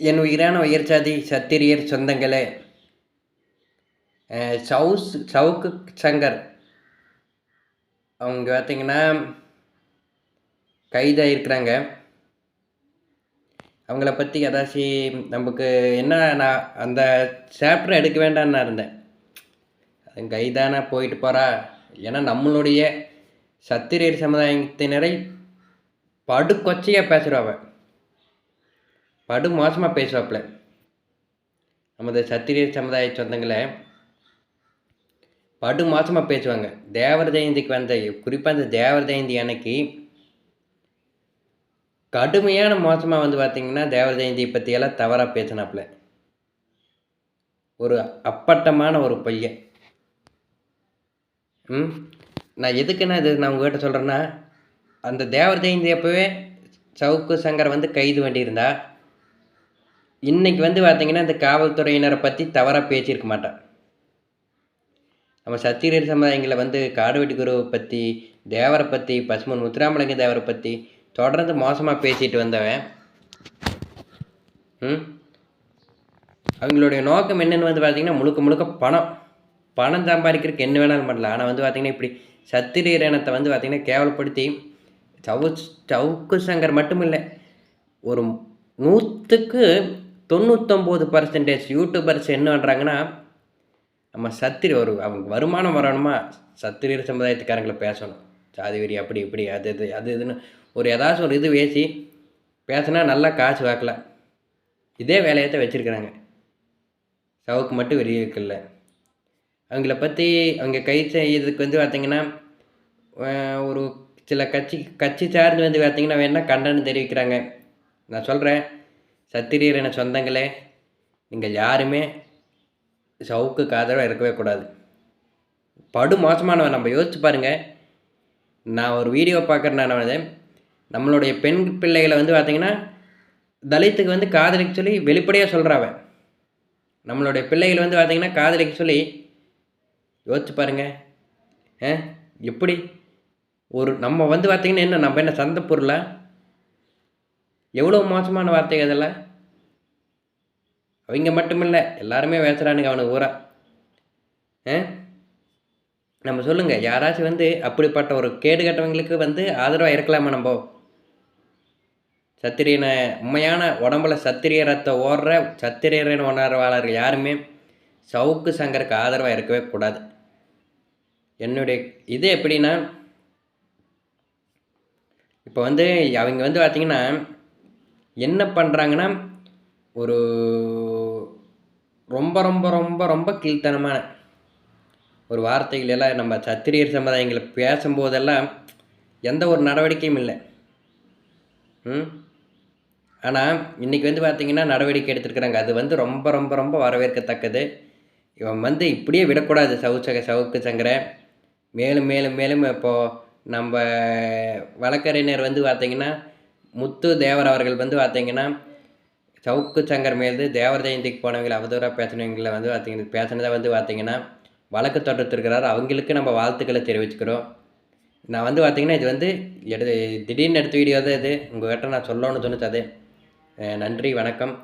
என் உயிரான உயர்சாதி சத்திரியர் சொந்தங்களே, சவுக்கு சங்கர் அவங்க பார்த்தீங்கன்னா கைதாகிருக்கிறாங்க. அவங்கள பற்றி ஏதாச்சும் நமக்கு என்ன, நான் அந்த சாப்டர் எடுக்க வேண்டான்னு நான் இருந்தேன். கைதானா போயிட்டு போகிறா. ஏன்னா நம்மளுடைய சத்திரியர் சமுதாயத்தினரை படுகொச்சையாக பேசுகிறாவ, படு மோசமாக பேசுவாப்புல. நமது சத்திரியர் சமுதாய சொந்தங்களை படு மோசமாக பேசுவாங்க. தேவர் ஜெயந்திக்கு வந்த, குறிப்பாக அந்த தேவர் ஜெயந்தி அன்னைக்கு கடுமையான மோசமாக வந்து பார்த்திங்கன்னா தேவர் ஜெயந்தியை பற்றியெல்லாம் தவறாக பேசினாப்புல. ஒரு அப்பட்டமான ஒரு பையன். நான் எதுக்குன்னா இது நான் உங்கள்கிட்ட சொல்கிறேன்னா, அந்த தேவர் ஜெயந்தி அப்போவே சவுக்கு சங்கரை வந்து கைது பண்ணியிருந்தா இன்றைக்கி வந்து பார்த்திங்கன்னா இந்த காவல்துறையினரை பற்றி தவறாக பேசியிருக்க மாட்டான். நம்ம சத்திரியர் சமுதாயங்களை வந்து காடுவெட்டி குருவை பற்றி, தேவரை பற்றி, பசுமன் முத்துராமலிங்க தேவரை பற்றி தொடர்ந்து மோசமாக பேசிட்டு வந்தவன். அவங்களுடைய நோக்கம் என்னென்னு வந்து பார்த்திங்கன்னா முழுக்க முழுக்க பணம் சம்பாதிக்கிறதுக்கு என்ன வேணாலும் பண்ணலாம். ஆனால் வந்து பார்த்திங்கன்னா இப்படி சத்திரியர் இனத்தை வந்து பார்த்திங்கன்னா கேவலப்படுத்தி சவுக்கு சங்கர் மட்டும் இல்லை, ஒரு 100க்கு 99% யூடியூபர்ஸ் என்ன பண்ணுறாங்கன்னா, நம்ம அவங்க வருமானம் வரணுமா, சத்திரியர் சமுதாயத்துக்காரங்களை பேசணும், சாதி வெறி அப்படி இப்படி அது இதுன்னு ஒரு ஏதாச்சும் ஒரு இது பேசி பேசினா நல்லா காசு வாக்கலாம். இதே வேலையத்தை வச்சுருக்குறாங்க. சவுக்கு மட்டும் வெறி இருக்குல்ல. அவங்கள பற்றி அவங்க கை செய்யறதுக்கு வந்து பார்த்திங்கன்னா ஒரு சில கட்சி சார்ந்து வந்து பார்த்திங்கன்னா வேணால் கண்டனம் தெரிவிக்கிறாங்க. நான் சொல்கிறேன், சத்திரியர் என சொந்தங்களே, நீங்கள் யாருமே சவுக்குக்கு ஆதரவாக இருக்கவே கூடாது. படு மோசமானவன். நம்ம யோசிச்சு பாருங்கள். நான் ஒரு வீடியோ பார்க்குறேன். நம்மளுடைய பெண் பிள்ளைகளை வந்து பார்த்திங்கன்னா தலித்துக்கு வந்து காதலிக்க சொல்லி வெளிப்படையாக சொல்கிறாவன். நம்மளுடைய பிள்ளைகள் வந்து பார்த்திங்கன்னா காதலிக்க சொல்லி யோசிச்சு பாருங்கள். எப்படி ஒரு நம்ம வந்து பார்த்திங்கன்னா நம்ம என்ன சந்தை பொருளா? எவ்வளோ மோசமான வார்த்தைகள் அதெல்லாம். அவங்க மட்டுமில்லை, எல்லாருமே பேசுகிறானுங்க அவனுக்கு ஊரா. நம்ம சொல்லுங்கள், யாராச்சும் வந்து அப்படிப்பட்ட ஒரு கேடு கட்டவங்களுக்கு வந்து ஆதரவாக இருக்கலாமா? நம்ம சத்திரியனை உண்மையான உடம்புல சத்திரிய ரத்தம் ஓடுற சத்திரியரின் உணர்வாளர்கள் யாருமே சவுக்கு சங்கருக்கு ஆதரவாக இருக்கவே கூடாது. என்னுடைய இது எப்படின்னா, இப்போ வந்து அவங்க வந்து பார்த்திங்கன்னா என்ன பண்ணுறாங்கன்னா, ஒரு ரொம்ப ரொம்ப ரொம்ப ரொம்ப கீழ்த்தனமான ஒரு வார்த்தைகள் எல்லாம் நம்ம சத்திரியர் சமுதாயங்களை பேசும்போதெல்லாம் எந்த ஒரு நடவடிக்கையும் இல்லை. ஆனால் இன்றைக்கி வந்து பார்த்திங்கன்னா நடவடிக்கை எடுத்துருக்குறாங்க. அது வந்து ரொம்ப ரொம்ப ரொம்ப வரவேற்கத்தக்கது. இவன் வந்து இப்படியே விடக்கூடாது. சவுக்கு சங்கரை மேலும் மேலும் மேலும் இப்போது நம்ம வழக்கறிஞர் வந்து பார்த்திங்கன்னா முத்து தேவர் அவர்கள் வந்து பார்த்திங்கன்னா சவுக்கு சங்கர் மீது தேவர் ஜெயந்திக்கு போனவங்களை அவதூறாக பேசினவங்களை வந்து பார்த்திங்கன்னா பேசினதை வந்து பார்த்திங்கன்னா வழக்கு தொடுத்துருக்கிறார். அவங்களுக்கு நம்ம வாழ்த்துக்களை தெரிவிச்சுக்கிறோம். நான் வந்து பார்த்திங்கன்னா இது வந்து திடீர்னு எடுத்த வீடியோ தான் இது. உங்கள்கிட்ட நான் சொல்லணும்னு தோணுச்சு. அது நன்றி, வணக்கம்.